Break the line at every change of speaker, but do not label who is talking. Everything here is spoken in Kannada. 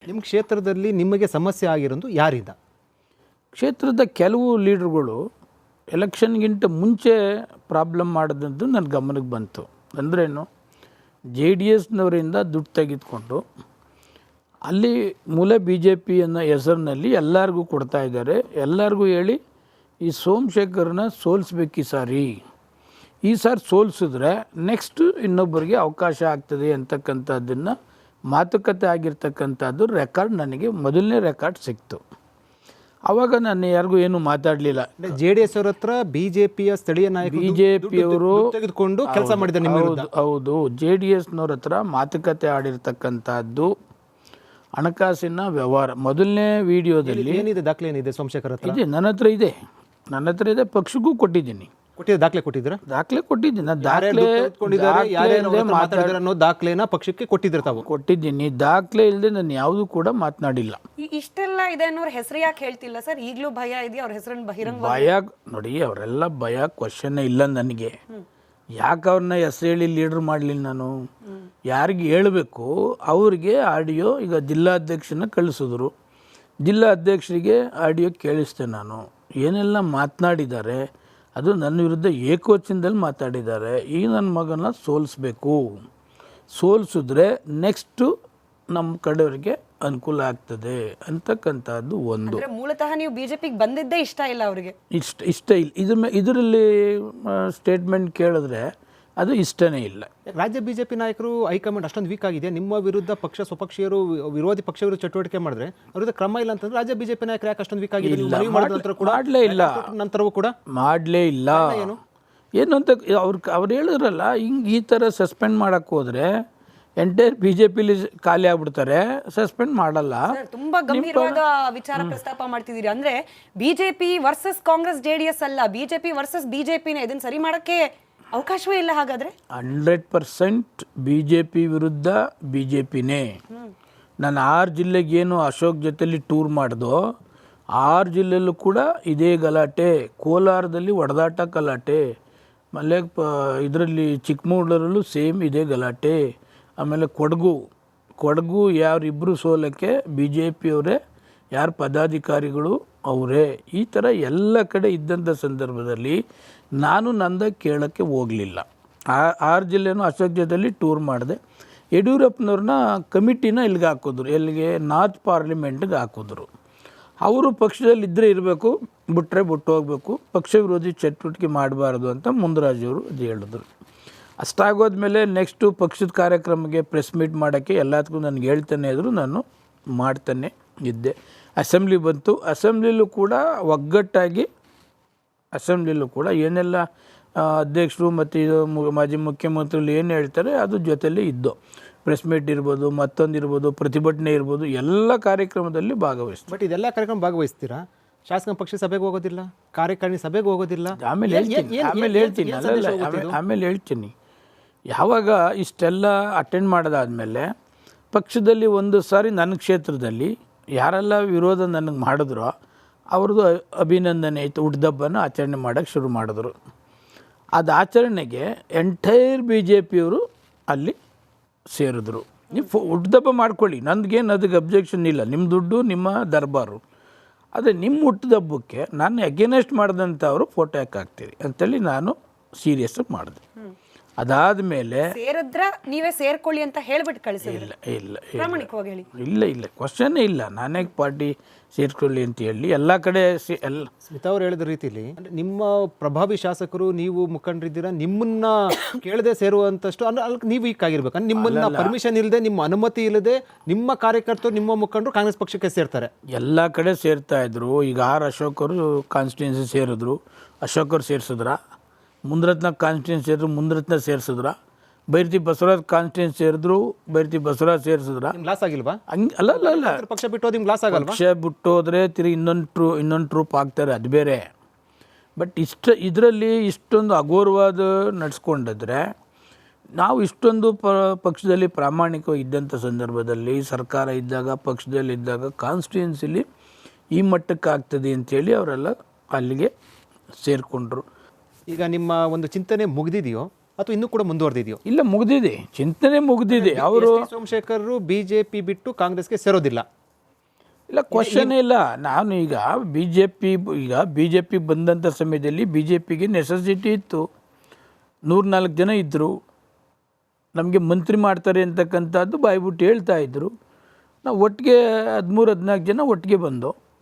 ನಿಮ್ಮ ಕ್ಷೇತ್ರದಲ್ಲಿ ನಿಮಗೆ ಸಮಸ್ಯೆ ಆಗಿರೋದು ಯಾರಿಂದ?
ಕ್ಷೇತ್ರದ ಕೆಲವು ಲೀಡ್ರುಗಳು ಎಲೆಕ್ಷನ್ಗಿಂತ ಮುಂಚೆ ಪ್ರಾಬ್ಲಮ್ ಮಾಡಿದಂದು ನನ್ನ ಗಮನಕ್ಕೆ ಬಂತು. ಅಂದ್ರೇನು, JDSನವರಿಂದ ದುಡ್ಡು ತೆಗೆದುಕೊಂಡು ಅಲ್ಲಿ ಮೂಲ BJP ಅನ್ನೋ ಹೆಸರಿನಲ್ಲಿ ಎಲ್ಲರಿಗೂ ಕೊಡ್ತಾ ಇದ್ದಾರೆ. ಎಲ್ಲರಿಗೂ ಹೇಳಿ ಈ ಸೋಮಶೇಖರ್ನ ಸೋಲಿಸ್ಬೇಕು ಈ ಸಾರಿ ಸೋಲಿಸಿದ್ರೆ ನೆಕ್ಸ್ಟ್ ಇನ್ನೊಬ್ಬರಿಗೆ ಅವಕಾಶ ಆಗ್ತದೆ ಅಂತಕ್ಕಂಥದ್ದನ್ನು ಮಾತುಕತೆ ಆಗಿರ್ತಕ್ಕಂಥದ್ದು ರೆಕಾರ್ಡ್ ನನಗೆ ಮೊದಲನೇ ರೆಕಾರ್ಡ್ ಸಿಕ್ತು. ಆವಾಗ ನಾನು ಯಾರಿಗೂ ಏನು ಮಾತಾಡಲಿಲ್ಲ.
JDS ಅವ್ರ ಹತ್ರ BJPಯ ಸ್ಥಳೀಯ ನಾಯಕರು
BJPಯವರು
ತೆಗೆದುಕೊಂಡು ಕೆಲಸ ಮಾಡಿದ್ದಾರೆ ನಿಮ್ಮ ವಿರುದ್ಧ.
ಹೌದು, JDSನವ್ರ ಹತ್ರ ಮಾತುಕತೆ ಆಡಿರ್ತಕ್ಕಂಥದ್ದು ಹಣಕಾಸಿನ ವ್ಯವಹಾರ. ಮೊದಲನೇ ವಿಡಿಯೋದಲ್ಲಿ
ಏನಿದೆ ದಾಖಲೆ ಏನಿದೆ ಸೋಮಶೇಖರ್ ಹತ್ರ?
ಇದೆ, ನನ್ನ ಹತ್ರ ಇದೆ. ಪಕ್ಷಕ್ಕೂ ಕೊಟ್ಟಿದ್ದೀನಿ.
ದಾಖಲೆ ಕೊಟ್ಟಿದ್ದೀರಾ?
ದಾಖಲೆ ಕೊಟ್ಟಿದ್ದೀನಿ.
ದಾಖಲೆನ ಪಕ್ಷಕ್ಕೆ ಕೊಟ್ಟಿದ್ರೆ ತಾವು?
ಕೊಟ್ಟಿದ್ದೀನಿ. ದಾಖಲೆ ಇಲ್ಲದೆ ನಾನು ಯಾವುದು ಕೂಡ ಮಾತನಾಡಿಲ್ಲ.
ಇಷ್ಟೆಲ್ಲ ಇದೆ ಅನ್ನೋರ ಹೆಸರು ಯಾಕೆ ಹೇಳ್ತಿಲ್ಲ ಸರ್? ಈಗಲೂ ಭಯ ಇದೆಯಾ ಅವ್ರ ಹೆಸರನ್ನು ಬಹಿರಂಗ?
ಭಯ ನೋಡಿ, ಅವರೆಲ್ಲ ಭಯ ಕ್ವಶನ್ ಇಲ್ಲ ನನಗೆ. ಯಾಕೆ ಅವ್ರನ್ನ ಹೆಸರು ಹೇಳಿ ಲೀಡರ್ ಮಾಡಲಿಲ್ಲ ನಾನು? ಯಾರಿಗೆ ಹೇಳಬೇಕು ಅವ್ರಿಗೆ ಆಡಿಯೋ ಈಗ ಜಿಲ್ಲಾಧ್ಯಕ್ಷನ ಕಳಿಸಿದ್ರು. ಜಿಲ್ಲಾಧ್ಯಕ್ಷರಿಗೆ ಆಡಿಯೋ ಕೇಳಿಸ್ದೆ ನಾನು. ಏನೆಲ್ಲ ಮಾತನಾಡಿದ್ದಾರೆ, ಅದು ನನ್ನ ವಿರುದ್ಧ ಏಕವಚನದಲ್ಲಿ ಮಾತಾಡಿದ್ದಾರೆ. ಈ ನನ್ನ ಮಗನ ಸೋಲಿಸಿದ್ರೆ ನೆಕ್ಸ್ಟು ನಮ್ಮ ಕಡೆಯವರಿಗೆ ಅನುಕೂಲ ಆಗ್ತದೆ ಅಂತಕ್ಕಂಥದ್ದು ಒಂದು.
ಮೂಲತಃ ನೀವು BJPಗೆ ಬಂದಿದ್ದೇ ಇಷ್ಟ ಇಲ್ಲ ಅವರಿಗೆ?
ಇಷ್ಟ ಇಲ್ಲ. ಇದರಲ್ಲಿ ಸ್ಟೇಟ್ಮೆಂಟ್ ಕೇಳಿದ್ರೆ ಅದು ಇಷ್ಟನೇ ಇಲ್ಲ.
ರಾಜ್ಯ BJP ನಾಯಕರು ಹೈಕಮಾಂಡ್ ಅಷ್ಟೊಂದು ವೀಕ್ ಆಗಿದೆ, ನಿಮ್ಮ ವಿರುದ್ಧ ಸ್ವಪಕ್ಷೀಯರು ವಿರೋಧಿ ಪಕ್ಷ ವಿರುದ್ಧ ಚಟುವಟಿಕೆ ಮಾಡಿದ್ರೆ ಅವ್ರ ಕ್ರಮ ಇಲ್ಲ ಅಂತಂದ್ರೆ ರಾಜ್ಯ BJP ನಾಯಕರು ಯಾಕೆ ಅಷ್ಟೊಂದು ವೀಕ್ ಆಗಿದೆ? ನಂತರವೂ ಕೂಡ ಮಾಡಲೇ ಇಲ್ಲ.
ಏನು ಅಂತ ಅವ್ರು ಹೇಳಿದ್ರಲ್ಲ, ಹಿಂಗೆ ಈ ಥರ ಸಸ್ಪೆಂಡ್ ಮಾಡಕ್ಕೆ ಹೋದರೆ ಎಂಟೈರ್ BJPಲಿ ಖಾಲಿ ಆಗ್ಬಿಡ್ತಾರೆ, ಸಸ್ಪೆಂಡ್ ಮಾಡಲ್ಲ.
ತುಂಬಾ ಗಂಭೀರವಾದ ವಿಚಾರ ಪ್ರಸ್ತಾಪ ಮಾಡ್ತಿದ್ದೀರಿ. ಅಂದ್ರೆ BJP ವರ್ಸಸ್ ಕಾಂಗ್ರೆಸ್ JDS ಅಲ್ಲ, BJP ವರ್ಸಸ್ BJPನೇ. ಇದನ್ನ ಸರಿ ಮಾಡಕ್ಕೆ ಅವಕಾಶವೇ ಇಲ್ಲ ಹಾಗಾದ್ರೆ?
100% BJP ವಿರುದ್ಧ BJPನೇ. ನಾನು 6 ಜಿಲ್ಲೆಗೆ ಏನು ಅಶೋಕ್ ಜೊತೆಲಿ ಟೂರ್ ಮಾಡ್ದೋ 6 ಜಿಲ್ಲೆಯಲ್ಲೂ ಕೂಡ ಇದೇ ಗಲಾಟೆ. ಕೋಲಾರದಲ್ಲಿ ಹೊಡೆದಾಟ ಗಲಾಟೆ, ಆಮೇಲೆ ಇದರಲ್ಲಿ ಚಿಕ್ಕಮಗಳೂರಲ್ಲೂ ಸೇಮ್ ಇದೇ ಗಲಾಟೆ. ಆಮೇಲೆ ಕೊಡಗು ಯಾರಿಬ್ಬರು ಸೋಲಕ್ಕೆ BJPಯವರೇ, ಯಾರು ಪದಾಧಿಕಾರಿಗಳು ಅವರೇ. ಈ ಥರ ಎಲ್ಲ ಕಡೆ ಇದ್ದಂಥ ಸಂದರ್ಭದಲ್ಲಿ ನಾನು ನಂದ ಕೇಳೋಕ್ಕೆ ಹೋಗಲಿಲ್ಲ. 6 ಜಿಲ್ಲೆನೂ ಅಶೋಕ್ ಜೊತೆಲಿ ಟೂರ್ ಮಾಡಿದೆ. ಯಡಿಯೂರಪ್ಪನವ್ರನ್ನ ಕಮಿಟಿನ ಇಲ್ಲಿಗೆ ಹಾಕಿದ್ರು, ಎಲ್ಲಿಗೆ ನಾರ್ತ್ ಪಾರ್ಲಿಮೆಂಟ್ಗೆ ಹಾಕಿದ್ರು. ಅವರು ಪಕ್ಷದಲ್ಲಿ ಇದ್ದರೆ ಇರಬೇಕು, ಬಿಟ್ಟರೆ ಬಿಟ್ಟು ಹೋಗಬೇಕು, ಪಕ್ಷ ವಿರೋಧಿ ಚಟುವಟಿಕೆ ಮಾಡಬಾರ್ದು ಅಂತ ಮುಂದರಾಜವರು ಅದು ಹೇಳಿದ್ರು. ಅಷ್ಟಾಗೋದ್ಮೇಲೆ ನೆಕ್ಸ್ಟು ಪಕ್ಷದ ಕಾರ್ಯಕ್ರಮಕ್ಕೆ ಪ್ರೆಸ್ ಮೀಟ್ ಮಾಡೋಕ್ಕೆ ಎಲ್ಲದಕ್ಕೂ ನನಗೆ ಹೇಳ್ತಾನೆ ಇದ್ರು, ನಾನು ಮಾಡ್ತಾನೆ ಇದ್ದೆ. ಅಸೆಂಬ್ಲಿ ಬಂತು, ಅಸೆಂಬ್ಲಿಲೂ ಕೂಡ ಒಗ್ಗಟ್ಟಾಗಿ ಅಸೆಂಬ್ಲಿಲೂ ಕೂಡ ಏನೆಲ್ಲ ಅಧ್ಯಕ್ಷರು ಮತ್ತು ಇದು ಮಾಜಿ ಮುಖ್ಯಮಂತ್ರಿಗಳು ಏನು ಹೇಳ್ತಾರೆ ಅದು ಜೊತೆಲೇ ಇದ್ದು. ಪ್ರೆಸ್ ಮೀಟ್ ಇರ್ಬೋದು, ಮತ್ತೊಂದಿರ್ಬೋದು, ಪ್ರತಿಭಟನೆ ಇರ್ಬೋದು, ಎಲ್ಲ ಕಾರ್ಯಕ್ರಮದಲ್ಲಿ ಭಾಗವಹಿಸ್ತೀವಿ.
ಬಟ್ ಇದೆಲ್ಲ ಕಾರ್ಯಕ್ರಮ ಭಾಗವಹಿಸ್ತೀರಾ, ಶಾಸಕ ಪಕ್ಷ ಸಭೆಗೆ ಹೋಗೋದಿಲ್ಲ, ಕಾರ್ಯಕಾರಿಣಿ ಸಭೆಗೆ ಹೋಗೋದಿಲ್ಲ?
ಆಮೇಲೆ ಹೇಳ್ತೀನಿ. ಯಾವಾಗ ಇಷ್ಟೆಲ್ಲ ಅಟೆಂಡ್ ಮಾಡೋದಾದಮೇಲೆ ಪಕ್ಷದಲ್ಲಿ ಒಂದು ಸಾರಿ ನನ್ನ ಕ್ಷೇತ್ರದಲ್ಲಿ ಯಾರೆಲ್ಲ ವಿರೋಧ ನನಗೆ ಮಾಡಿದ್ರೋ ಅವ್ರದ್ದು ಅಭಿನಂದನೆ ಆಯಿತು, ಹುಟ್ಟುಹಬ್ಬನ ಆಚರಣೆ ಮಾಡೋಕ್ಕೆ ಶುರು ಮಾಡಿದ್ರು. ಅದು ಆಚರಣೆಗೆ ಎಂಟೈರ್ BJPಯವರು ಅಲ್ಲಿ ಸೇರಿದ್ರು. ನೀವು ಹುಟ್ಟುಹಬ್ಬ ಮಾಡ್ಕೊಳ್ಳಿ, ನನಗೇನು ಅದಕ್ಕೆ ಅಬ್ಜೆಕ್ಷನ್ ಇಲ್ಲ, ನಿಮ್ಮ ದುಡ್ಡು ನಿಮ್ಮ ದರ್ಬಾರು. ಅದೇ ನಿಮ್ಮ ಹುಟ್ಟುಹಬ್ಬಕ್ಕೆ ನಾನು ಅಗೇನೆಸ್ಟ್ ಮಾಡಿದಂಥವ್ರು ಫೋಟೋ ಯಾಕೆ ಹಾಕ್ತೀರಿ ಅಂತೇಳಿ ನಾನು ಸೀರಿಯಸ್ ಮಾಡಿದೆ. ಅದಾದಮೇಲೆ
ಸೇರಿದ್ರ ನೀವೇ ಸೇರ್ಕೊಳ್ಳಿ ಅಂತ ಹೇಳ್ಬಿಟ್ಟು ಕಳಿಸಿಲ್ಲ? ಪ್ರಾಮಾಣಿಕವಾಗಿ ಹೇಳಿ.
ಇಲ್ಲ ಕ್ವಶನ್ನೇ ಇಲ್ಲ, ನಾನೇ ಪಾರ್ಟಿ ಸೇರ್ಕೊಳ್ಳಿ ಅಂತ ಹೇಳಿ ಎಲ್ಲ ಕಡೆ ಎಲ್ಲ.
ಸ್ಮಿತಾ ಅವ್ರು ಹೇಳಿದ ರೀತಿಲಿ ನಿಮ್ಮ ಪ್ರಭಾವಿ ಶಾಸಕರು, ನೀವು ಮುಖಂಡರಿದ್ದೀರಾ, ನಿಮ್ಮನ್ನ ಕೇಳದೆ ಸೇರುವಂತಷ್ಟು ಅಲ್ಲಿ ನೀವು ವೀಕ್ ಆಗಿರ್ಬೇಕು. ಅಂದ್ರೆ ನಿಮ್ಮನ್ನ ಪರ್ಮಿಷನ್ ಇಲ್ಲದೆ, ನಿಮ್ಮ ಅನುಮತಿ ಇಲ್ಲದೆ ನಿಮ್ಮ ಕಾರ್ಯಕರ್ತರು, ನಿಮ್ಮ ಮುಖಂಡರು ಕಾಂಗ್ರೆಸ್ ಪಕ್ಷಕ್ಕೆ ಸೇರ್ತಾರೆ.
ಎಲ್ಲ ಕಡೆ ಸೇರ್ತಾ ಇದ್ರು. ಈಗ ಅಶೋಕರು ಕಾನ್ಸ್ಟಿಟ್ಯೂನ್ಸಿ ಸೇರಿದ್ರು, ಅಶೋಕರು ಸೇರಿಸಿದ್ರ. ಮುಂದ್ರತ್ನ ಕಾನ್ಸ್ಟಿಟ್ಯೂನ್ಸಿ ಸೇರಿದ್ರು, ಮುಂದ್ರತ್ನ ಸೇರಿಸಿದ್ರ. ಬೈರತಿ ಬಸವರಾಜ್ ಕಾನ್ಸ್ಟಿಟ್ಯೂನ್ಸಿ ಸೇರಿದ್ರು, ಬೈರತಿ ಬಸವರಾಜ್ ಸೇರಿಸಿದ್ರ.
ಲಾಸ್ ಆಗಿಲ್ವಾ?
ಹಂಗೆ ಅಲ್ಲ,
ಪಕ್ಷ ಬಿಟ್ಟು ನಿಮ್ಗೆ ಲಾಸ್ ಆಗಲ್ಲ.
ಪಕ್ಷ ಬಿಟ್ಟು ಹೋದ್ರೆ ತಿರುಗಿ ಇನ್ನೊಂದು ಟ್ರೂಪ್ ಆಗ್ತಾರೆ, ಅದು ಬೇರೆ. ಬಟ್ ಇದರಲ್ಲಿ ಇಷ್ಟೊಂದು ಅಘೋರವಾದ ನಡೆಸ್ಕೊಂಡಿದ್ರೆ ನಾವು ಇಷ್ಟೊಂದು ಪಕ್ಷದಲ್ಲಿ ಪ್ರಾಮಾಣಿಕವಾಗಿ ಇದ್ದಂಥ ಸಂದರ್ಭದಲ್ಲಿ, ಸರ್ಕಾರ ಇದ್ದಾಗ, ಪಕ್ಷದಲ್ಲಿ ಇದ್ದಾಗ ಕಾನ್ಸ್ಟಿಟ್ಯೂನ್ಸಿಲಿ ಈ ಮಟ್ಟಕ್ಕೆ ಆಗ್ತದೆ ಅಂಥೇಳಿ ಅವರೆಲ್ಲ ಅಲ್ಲಿಗೆ ಸೇರಿಕೊಂಡ್ರು.
ಈಗ ನಿಮ್ಮ ಒಂದು ಚಿಂತನೆ ಮುಗಿದಿದೆಯೋ ಅಥವಾ ಇನ್ನೂ ಕೂಡ ಮುಂದುವರೆದಿದೆಯೋ?
ಇಲ್ಲ, ಮುಗ್ದಿದೆ, ಚಿಂತನೆ ಮುಗ್ದಿದೆ. ಅವರು
ಸೋಮಶೇಖರ್ ಬಿಜೆಪಿ ಬಿಟ್ಟು ಕಾಂಗ್ರೆಸ್ಗೆ ಸೇರೋದಿಲ್ಲ?
ಇಲ್ಲ, ಕ್ವಶನ್ ಇಲ್ಲ. ನಾನು ಈಗ ಬಿ ಜೆ ಪಿ ಬಂದಂಥ ಸಮಯದಲ್ಲಿ ಬಿ ಜೆ ಪಿಗೆ ನೆಸೆಸಿಟಿ ಇತ್ತು. 104 ಜನ ಇದ್ದರು, ನಮಗೆ ಮಂತ್ರಿ ಮಾಡ್ತಾರೆ ಅಂತಕ್ಕಂಥದ್ದು ಬಾಯ್ಬಿಟ್ಟು ಹೇಳ್ತಾ ಇದ್ದರು. ನಾವು ಒಟ್ಟಿಗೆ 13-14 ಜನ ಒಟ್ಟಿಗೆ ಬಂದು